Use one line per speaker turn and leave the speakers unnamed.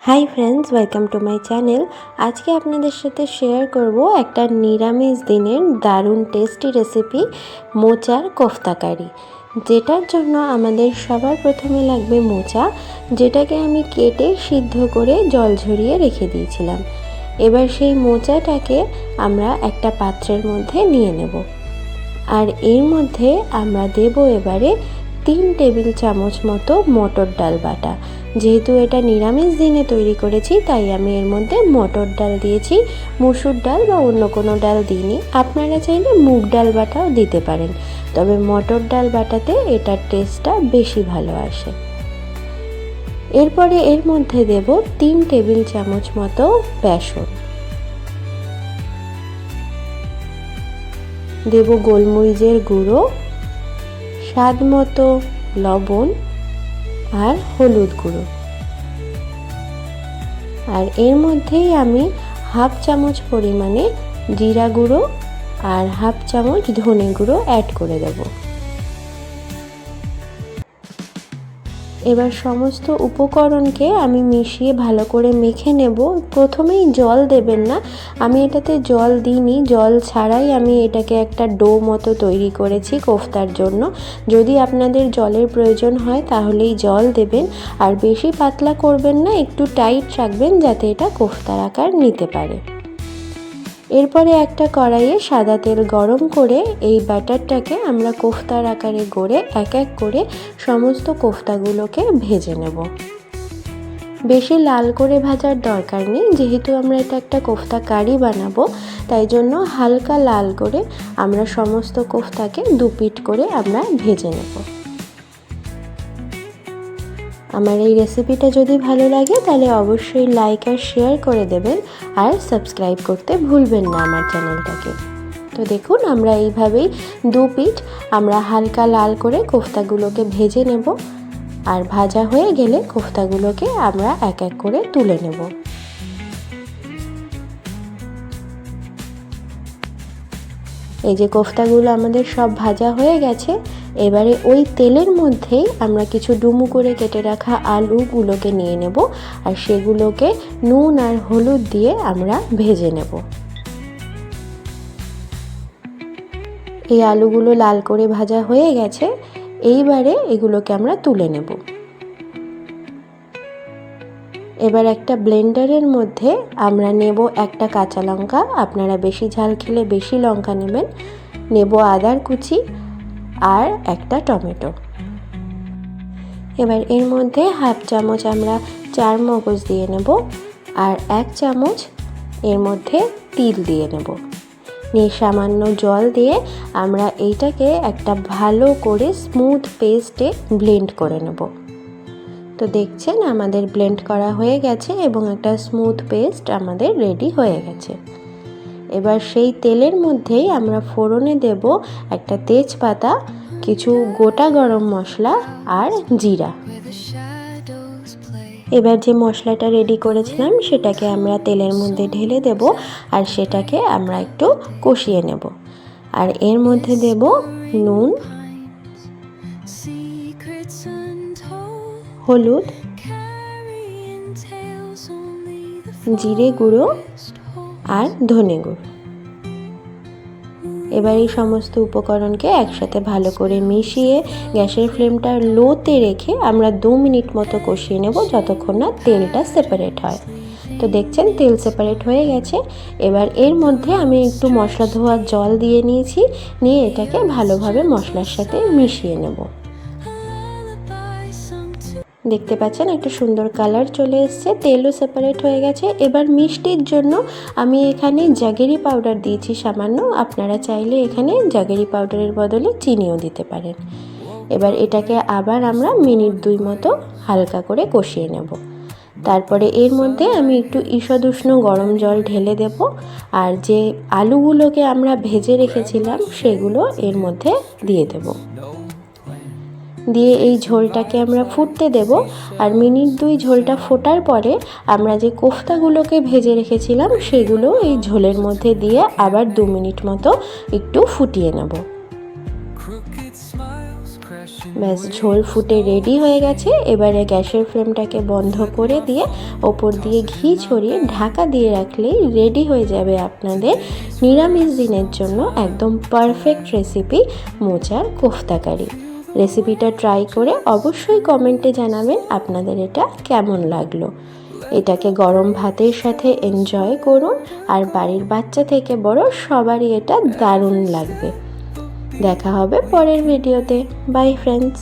Hi friends, welcome to my channel. আজকে আপনাদের সাথে শেয়ার করব একটা নিরামিষ দিনের দারুণ টেস্টি রেসিপি, মোচার কোফতা কারি। যেটার জন্য আমাদের সবার প্রথমে লাগবে মোচা, যেটাকে আমি কেটে সিদ্ধ করে জল ঝরিয়ে রেখে দিয়েছিলাম। এবার সেই মোচাটাকে আমরা একটা পাত্রের মধ্যে নিয়ে নেব, আর এর মধ্যে আমরা দেব এবারে 3 টেবিল চামচ মতো মটর ডাল বাটা। যেহেতু এটা নিরামিষ দিনে তৈরি করেছি, তাই আমি এর মধ্যে মটর ডাল দিয়েছি, মুসুর ডাল বা অন্য কোনো ডাল দিইনি। আপনারা চাইলে মুগ ডাল বাটাও দিতে পারেন, তবে মটর ডাল বাটাতে এটার টেস্টটা বেশি ভালো আসে। এরপরে এর মধ্যে দেব 3 টেবিল চামচ মতো বেসন, দেব গোলমরিচের গুঁড়ো, স্বাদ মতো লবণ আর হলুদ গুঁড়ো। আর এর মধ্যেই আমি হাফ চামচ পরিমাণে জিরা গুঁড়ো আর হাফ চামচ ধনে গুঁড়ো অ্যাড করে দেব। এবার সমস্ত উপকরণকে আমি মিশিয়ে ভালো করে মেখে নেব। প্রথমেই জল দেবেন না, আমি এটাতে জল দিইনি, জল ছাড়াই আমি এটাকে একটা ডো মতো তৈরি করেছি কোফতার জন্য। যদি আপনাদের জলের প্রয়োজন হয় তাহলেই জল দেবেন, আর বেশি পাতলা করবেন না, একটু টাইট রাখবেন যাতে এটা কোফতার আকার নিতে পারে। এরপরে একটা কড়াইয়ে সাদা তেল গরম করে এই ব্যাটারটাকে আমরা কোফতার আকারে গড়ে এক এক করে সমস্ত কোফতাগুলোকে ভেজে নেব। বেশি লাল করে ভাজার দরকার নেই, যেহেতু আমরা এটা একটা কোফতা কারি বানাবো, তাই জন্য হালকা লাল করে আমরা সমস্ত কোফতাকে দুপিট করে আমরা ভেজে নেব। আমার এই রেসিপিটা যদি ভালো লাগে তাহলে অবশ্যই লাইক আর শেয়ার করে দেবেন, আর সাবস্ক্রাইব করতে ভুলবেন না আমার চ্যানেলটাকে। তো দেখুন, আমরা এইভাবেই দু পিঠ আমরা হালকা লাল করে কোফতাগুলোকে ভেজে নেব, আর ভাজা হয়ে গেলে কোফতাগুলোকে আমরা এক এক করে তুলে নেব। এই যে কোফতাগুলো আমাদের সব ভাজা হয়ে গেছে, এবারে ওই তেলের মধ্যেই আমরা কিছু ডুমু করে কেটে রাখা আলুগুলোকে নিয়ে নেব, আর সেগুলোকে নুন আর হলুদ দিয়ে আমরা ভেজে নেব। এই আলুগুলো লাল করে ভাজা হয়ে গেছে, এইবারে এগুলোকে আমরা তুলে নেব। এবার একটা ব্লেন্ডারের মধ্যে আমরা নেব একটা কাঁচা লঙ্কা, আপনারা বেশি ঝাল খেলে বেশি লঙ্কা নেবেন, নেব আদার কুচি আর একটা টমেটো। এবার এর মধ্যে হাফ চামচ আমরা চার মগজ দিয়ে নেব, আর 1 চামচ এর মধ্যে তিল দিয়ে নেব। নিয়ে সামান্য জল দিয়ে আমরা এইটাকে একটা ভালো করে স্মুথ পেস্টে ব্লেন্ড করে নেব। তো দেখছেন আমাদের ব্লেন্ড করা হয়ে গেছে এবং একটা স্মুথ পেস্ট আমাদের রেডি হয়ে গেছে। এবার সেই তেলের মধ্যেই আমরা ফোড়নে দেব একটা তেজপাতা, কিছু গোটা গরম মশলা আর জিরা। এবার যে মশলাটা রেডি করেছিলাম সেটাকে আমরা তেলের মধ্যে ঢেলে দেব, আর সেটাকে আমরা একটু কষিয়ে নেব। আর এর মধ্যে দেব নুন, হলুদ, জিরে গুঁড়ো আর ধনে গুঁড়ো। এবার এই সমস্ত উপকরণকে একসাথে ভালো করে মিশিয়ে গ্যাসের ফ্লেমটা লোতে রেখে আমরা 2 মিনিট মতো কষিয়ে নেব, যতক্ষণ না তেলটা সেপারেট হয়। তো দেখছেন তেল সেপারেট হয়ে গেছে। এবার এর মধ্যে আমি একটু মশলা ধোয়ার জল দিয়ে নিয়েছি, নিয়ে এটাকে ভালোভাবে মশলার সাথে মিশিয়ে নেব। দেখতে পাচ্ছেন একটা সুন্দর কালার চলে এসছে, তেলও সেপারেট হয়ে গেছে। এবার মিষ্টির জন্য আমি এখানে জাগেরি পাউডার দিয়েছি সামান্য, আপনারা চাইলে এখানে জাগেরি পাউডারের বদলে চিনিও দিতে পারেন। এবার এটাকে আবার আমরা মিনিট 2 মতো হালকা করে কষিয়ে নেব। তারপরে এর মধ্যে আমি একটু ঈষৎ উষ্ণ গরম জল ঢেলে দেব, আর যে আলুগুলোকে আমরা ভেজে রেখেছিলাম সেগুলো এর মধ্যে দিয়ে দেব। দিয়ে এই ঝোলটাকে আমরা ফুটতে দেব, আর মিনিট 2 ঝোলটা ফোটার পরে আমরা যে কোফতাগুলোকে ভেজে রেখেছিলাম সেগুলো এই ঝোলের মধ্যে দিয়ে আবার 2 মিনিট মতো একটু ফুটিয়ে নেব। ব্যাস ঝোল ফুটে রেডি হয়ে গেছে। এবারে গ্যাসের ফ্লেমটাকে বন্ধ করে দিয়ে ওপর দিয়ে ঘি ছড়িয়ে ঢাকা দিয়ে রাখলেই রেডি হয়ে যাবে আপনাদের নিরামিষ দিনের জন্য একদম পারফেক্ট রেসিপি মোচার কোফতা কারি। রেসিপিটা ট্রাই করে অবশ্যই কমেন্টে জানাবেন আপনাদের এটা কেমন লাগলো। এটাকে গরম ভাতের সাথে এনজয় করুন, আর বাড়ির বাচ্চা থেকে বড় সবারই এটা দারুণ লাগবে। দেখা হবে পরের ভিডিওতে। By friends.